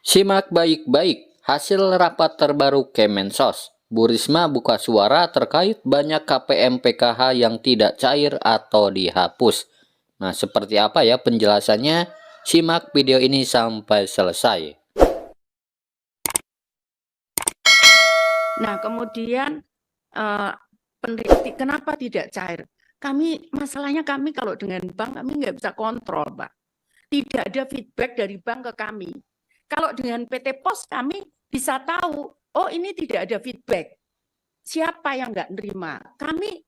Simak baik-baik hasil rapat terbaru Kemensos. Bu Risma buka suara terkait banyak KPM PKH yang tidak cair atau dihapus. Nah, seperti apa ya penjelasannya? Simak video ini sampai selesai. Nah, kemudian kenapa tidak cair? Masalahnya kami kalau dengan bank kami nggak bisa kontrol, Pak. Tidak ada feedback dari bank ke kami. Kalau dengan PT Pos kami bisa tahu, oh ini tidak ada feedback. Siapa yang nggak nerima? Kami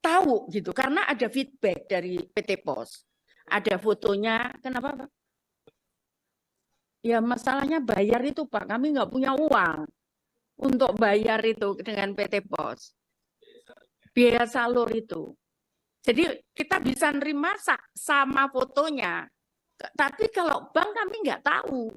tahu gitu, karena ada feedback dari PT Pos. Ada fotonya, kenapa Pak? Ya masalahnya bayar itu Pak, kami nggak punya uang untuk bayar itu dengan PT Pos. Biaya salur itu. Jadi kita bisa nerima sama fotonya. Tapi kalau bank kami nggak tahu.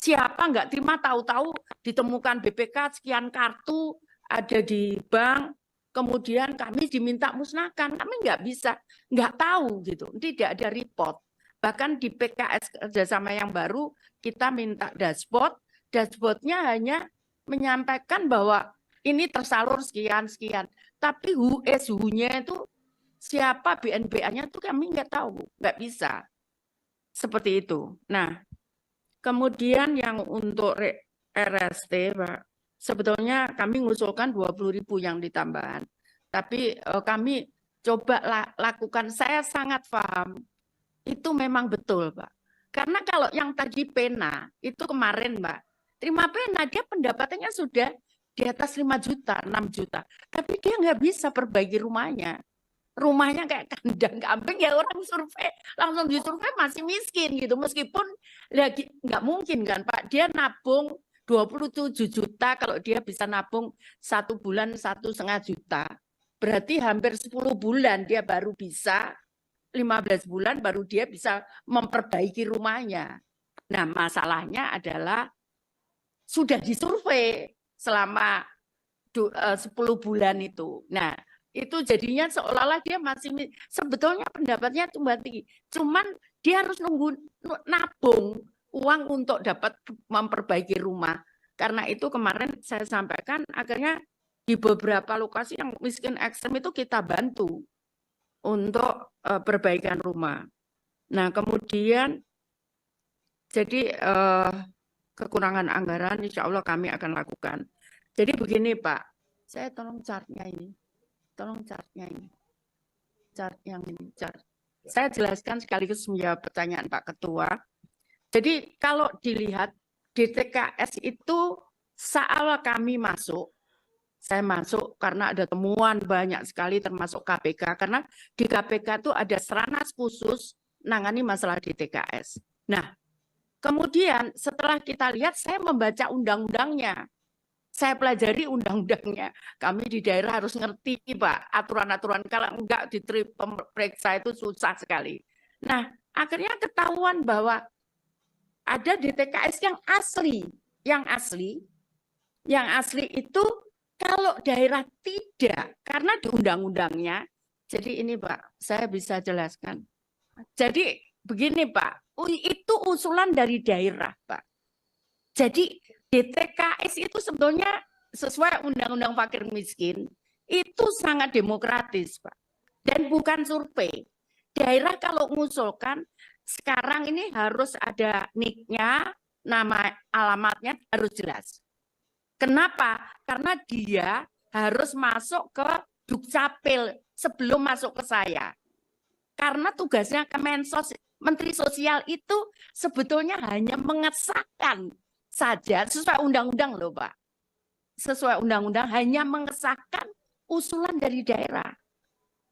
Siapa nggak terima, tahu-tahu ditemukan BPK sekian kartu ada di bank, kemudian kami diminta musnahkan. Kami nggak tahu gitu. Tidak ada report. Bahkan di PKS kerjasama yang baru kita minta dashboard. Dashboardnya hanya menyampaikan bahwa ini tersalur sekian. Tapi who is who-nya itu siapa BNBA-nya itu kami nggak tahu, nggak bisa. Seperti itu. Nah, kemudian yang untuk RST, Pak, sebetulnya kami mengusulkan 20.000 yang ditambahan. Tapi kami coba lakukan, saya sangat paham, itu memang betul, Pak. Karena kalau yang tadi pena, itu kemarin, Pak, terima pena, dia pendapatannya sudah di atas 5 juta, 6 juta. Tapi dia nggak bisa perbaiki rumahnya. Rumahnya kayak kandang kambing, ya orang survei, langsung disurvei masih miskin gitu. Meskipun lagi nggak mungkin kan Pak, dia nabung 27 juta, kalau dia bisa nabung 1 bulan 1,5 juta. Berarti hampir 10 bulan dia baru bisa, 15 bulan baru dia bisa memperbaiki rumahnya. Nah masalahnya adalah sudah disurvei selama 10 bulan itu. Nah, itu jadinya seolah-olah dia masih sebetulnya pendapatnya tumbuh tinggi. Cuman dia harus nunggu nabung uang untuk dapat memperbaiki rumah. Karena itu kemarin saya sampaikan akhirnya di beberapa lokasi yang miskin ekstrem itu kita bantu untuk perbaikan rumah. Nah, kemudian jadi kekurangan anggaran insya Allah kami akan lakukan. Jadi begini Pak, saya tolong chartnya ini. Tolong chartnya ini. Chart yang ini. Chart. Saya jelaskan sekaligus menjawab pertanyaan Pak Ketua. Jadi kalau dilihat DTKS itu saat kami masuk, saya masuk karena ada temuan banyak sekali termasuk KPK. Karena di KPK itu ada seranas khusus nangani masalah DTKS. Nah, kemudian setelah kita lihat, saya membaca undang-undangnya. Saya pelajari undang-undangnya. Kami di daerah harus ngerti, Pak, aturan-aturan. Kalau enggak diperiksa itu susah sekali. Nah, akhirnya ketahuan bahwa ada DTKS yang asli. Yang asli itu kalau daerah tidak, karena di undang-undangnya. Jadi ini, Pak, saya bisa jelaskan. Jadi begini, Pak, itu usulan dari daerah, Pak. Jadi DTKS itu sebetulnya sesuai Undang-Undang Fakir Miskin itu sangat demokratis, Pak. Dan bukan survei. Daerah kalau mengusulkan sekarang ini harus ada NIK-nya, nama alamatnya harus jelas. Kenapa? Karena dia harus masuk ke Dukcapil sebelum masuk ke saya. Karena tugasnya Kemensos, Menteri Sosial itu sebetulnya hanya mengesahkan saja sesuai undang-undang loh Pak. Sesuai undang-undang hanya mengesahkan usulan dari daerah.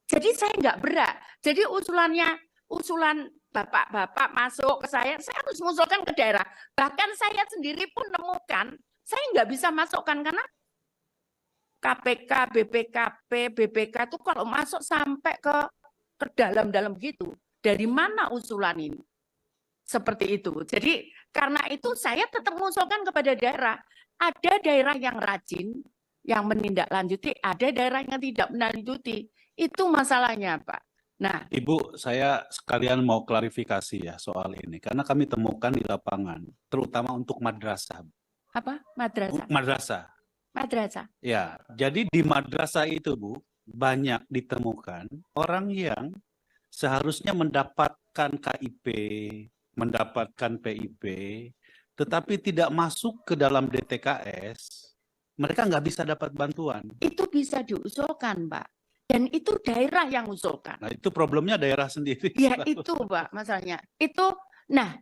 Jadi saya nggak berat. Jadi usulan bapak-bapak masuk ke saya harus mengusulkan ke daerah. Bahkan saya sendiri pun nemukan, saya nggak bisa masukkan karena KPK, BPKP, BPK itu kalau masuk sampai ke dalam-dalam gitu. Dari mana usulan ini? Seperti itu. Jadi karena itu saya tetap mengusulkan kepada daerah. Ada daerah yang rajin, yang menindaklanjuti, ada daerah yang tidak menindaklanjuti. Itu masalahnya, Pak. Nah, Ibu, saya sekalian mau klarifikasi ya soal ini. Karena kami temukan di lapangan, terutama untuk madrasah. apa? Madrasah. Madrasah. Madrasah. Ya, jadi di madrasah itu, Bu, banyak ditemukan orang yang seharusnya mendapatkan KIP, mendapatkan PIP, tetapi tidak masuk ke dalam DTKS, mereka nggak bisa dapat bantuan. Itu bisa diusulkan, Pak. Dan itu daerah yang usulkan. Nah, itu problemnya daerah sendiri. Ya itu, Pak, masalahnya. Itu, nah,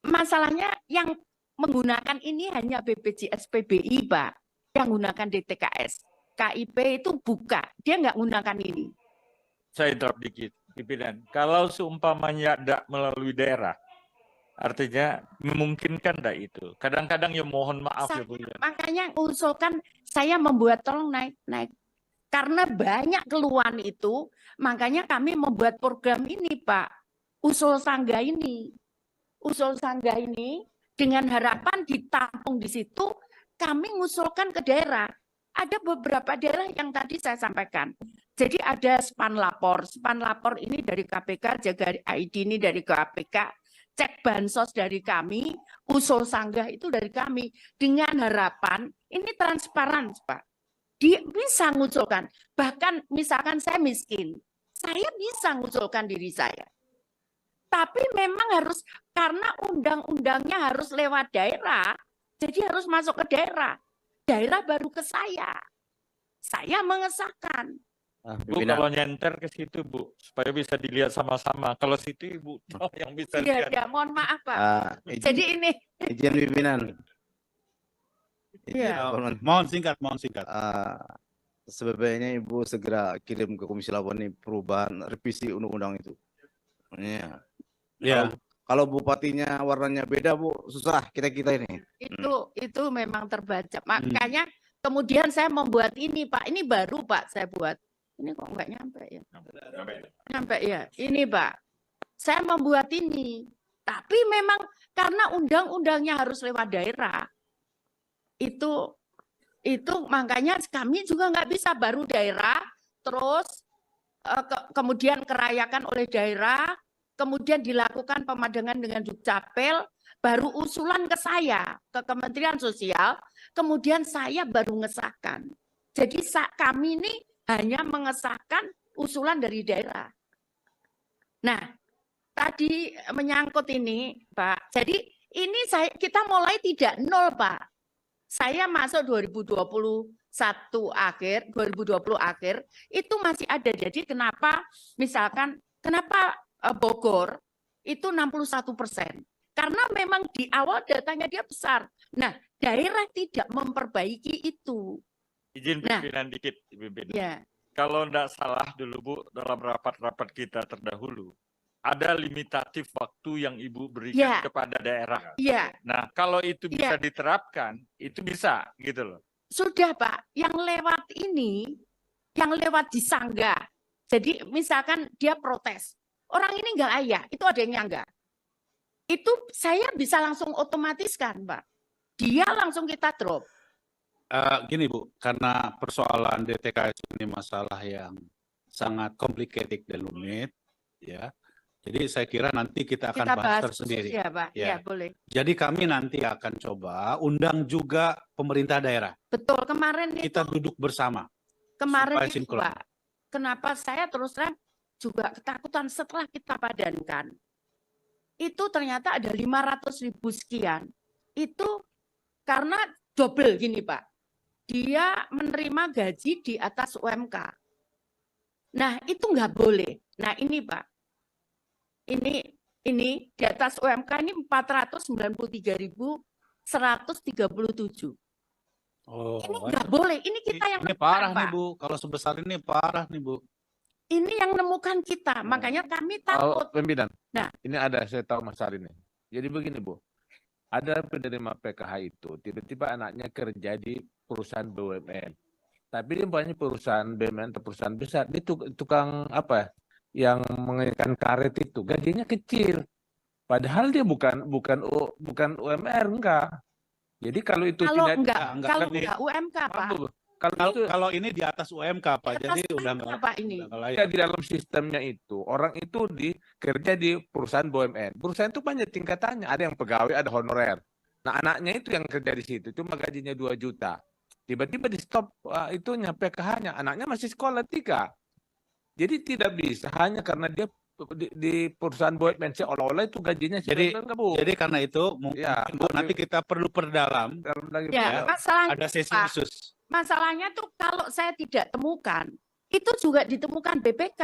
masalahnya yang menggunakan ini hanya BPJS PBI, Pak, yang menggunakan DTKS. KIP itu buka, dia nggak menggunakan ini. Saya drop dikit, pimpinan. Kalau seumpamanya tidak melalui daerah, artinya memungkinkan tidak itu? Kadang-kadang ya mohon maaf ya Bu. Makanya usulkan saya membuat tolong naik. Karena banyak keluhan itu, makanya kami membuat program ini, Pak. Usul Sangga ini. Usul Sangga ini dengan harapan ditampung di situ, kami mengusulkan ke daerah. Ada beberapa daerah yang tadi saya sampaikan. Jadi ada span lapor. Span lapor ini dari KPK, jaga ID ini dari KPK, cek bansos dari kami, usul sanggah itu dari kami. Dengan harapan ini transparan, Pak. Dia bisa mengusulkan. Bahkan misalkan saya miskin, saya bisa mengusulkan diri saya. Tapi memang harus, karena undang-undangnya harus lewat daerah, jadi harus masuk ke daerah. Daerah baru ke saya. Saya mengesahkan. Bu, kalau nyenter ke situ Bu, supaya bisa dilihat sama-sama. Kalau situ Ibu yang bisa lihat. Ya, mohon maaf Pak. Jadi ini. Izin pimpinan. Ya. Mohon singkat. Sebaiknya Ibu segera kirim ke Komisi 8 ini perubahan revisi undang-undang itu. Ya. Kalau bupatinya warnanya beda, Bu, susah kita ini. Itu memang terbaca. Makanya kemudian saya membuat ini, Pak. Ini baru, Pak, saya buat. Ini kok nggak nyampe ya? Nyampe ya. Ini, Pak. Saya membuat ini. Tapi memang karena undang-undangnya harus lewat daerah. Itu makanya kami juga nggak bisa baru daerah, terus kemudian kerayakan oleh daerah, kemudian dilakukan pemadangan dengan Dukcapil, baru usulan ke saya, ke Kementerian Sosial, kemudian saya baru mengesahkan. Jadi kami ini hanya mengesahkan usulan dari daerah. Nah, tadi menyangkut ini, Pak. Jadi ini kita mulai tidak nol, Pak. Saya masuk 2020 akhir, itu masih ada. Jadi kenapa Bogor itu 61%? Karena memang di awal datanya dia besar. Nah, daerah tidak memperbaiki itu. Izin pimpinan dikit, pimpinan. Ya. Kalau tidak salah dulu Bu, dalam rapat-rapat kita terdahulu, ada limitatif waktu yang Ibu berikan kepada daerah. Iya. Nah, kalau itu bisa diterapkan, itu bisa gitu loh. Sudah Pak, yang lewat di Sangga. Jadi misalkan dia protes, orang ini nggak layak, itu ada yang nyangga. Itu saya bisa langsung otomatiskan, Pak. Dia langsung kita drop. Gini Bu, karena persoalan DTKS ini masalah yang sangat complicated dan rumit, ya. Jadi saya kira nanti kita akan bahas tersendiri. Ya, Pak. Ya, boleh. Jadi kami nanti akan coba undang juga pemerintah daerah. Betul, kemarin kita duduk bersama. Kemarin itu, Pak. Kenapa saya terus terang juga ketakutan setelah kita padankan. Itu ternyata ada 500.000 sekian. Itu karena double gini, Pak. Dia menerima gaji di atas UMK. Nah, itu nggak boleh. Nah, ini Pak. Ini di atas UMK ini 493.137. Oh, ini nggak boleh. Ini kita yang ini parah nih Bu. Kalau sebesar ini parah nih Bu. Ini yang menemukan kita. Makanya kami takut. Pimpinan. Nah, ini ada saya tahu Mas Ari ini. Jadi begini Bu. Ada penerima PKH itu tiba-tiba anaknya kerja di perusahaan BUMN. Tapi dia punya perusahaan BUMN atau perusahaan besar. Dia tukang apa? Yang mengenakan karet itu gajinya kecil, padahal dia bukan UMR enggak. Jadi kalau itu kalau tidak enggak UMK Pak. Kalau ini di atas UMK Pak, jadi udah nggak apa ini? udah nggak layak. Ya, di dalam sistemnya itu orang itu kerja di perusahaan BUMN. Perusahaan itu banyak tingkatannya. Ada yang pegawai, ada honorer. Nah, anaknya itu yang kerja di situ, cuma gajinya 2 juta. Tiba-tiba di stop itunya PKH-nya, anaknya masih sekolah 3. Jadi tidak bisa hanya karena dia di perusahaan BUMN seolah-olah itu gajinya Jadi karena itu mungkin Ya, Bu, nanti kita perlu perdalam, dalam lagi Ya, Ya, masalahnya ada sesi Pak, khusus. masalahnya tuh kalau saya tidak temukan, itu juga ditemukan BPK.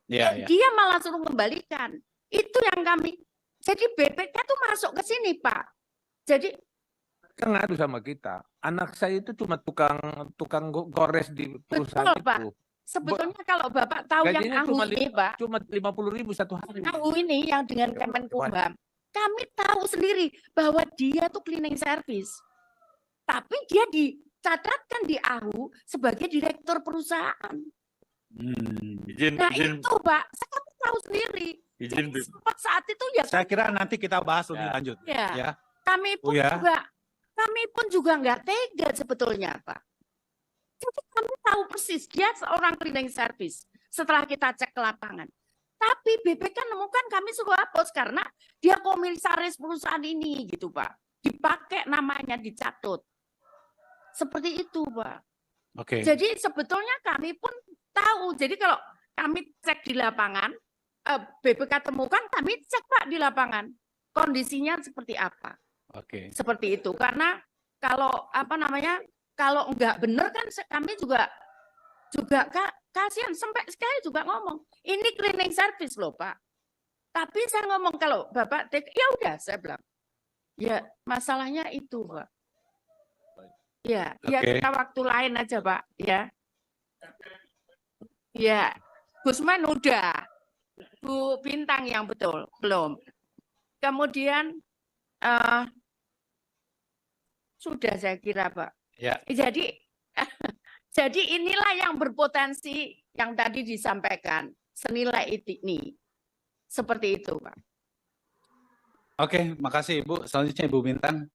Ya, ya. Dia malah suruh kembalikan. Itu yang kami. Jadi BPK tuh masuk ke sini, Pak. Jadi kan ngadu sama kita. Anak saya itu cuma tukang gores di perusahaan Betul, Pak. itu. sebetulnya kalau Bapak tahu yang Gajinya AHU cuma ini, Pak, Cuma 50.000 satu hari. AHU ini yang dengan Kemenkumham, kami tahu sendiri bahwa dia tuh cleaning service. Tapi dia dicatatkan di AHU sebagai direktur perusahaan. Izin, Nah izin, itu, Pak, saya tahu sendiri. izin, Jadi, sempat saat itu ya, Saya kira nanti kita bahas lebih Ya. lanjut. ya, Ya. kami pun Buya. juga nggak tega sebetulnya, Pak. Jadi kami tahu persis dia seorang cleaning service setelah kita cek ke lapangan. Tapi BPK nemukan kami suruh hapus karena dia komisaris perusahaan ini gitu, Pak. Dipakai namanya, dicatut. Seperti itu, Pak. Oke. Jadi sebetulnya kami pun tahu. Jadi kalau kami cek di lapangan, BPK temukan, kami cek Pak di lapangan. Kondisinya seperti apa. Oke. Seperti itu. Karena kalau kalau enggak benar kan kami juga kasihan, sampai sekali juga ngomong, ini cleaning service loh Pak. Tapi saya ngomong kalau Bapak ya udah saya bilang. Ya masalahnya itu Pak. Ya, ya Oke. kita waktu lain aja Pak, ya. Ya, Gusman udah. Bu Bintang yang betul, belum. Kemudian sudah saya kira Pak. Ya. Jadi jadi inilah yang berpotensi yang tadi disampaikan senilai ini. Seperti itu Pak. Oke, makasih Ibu. Selanjutnya Ibu Bintang.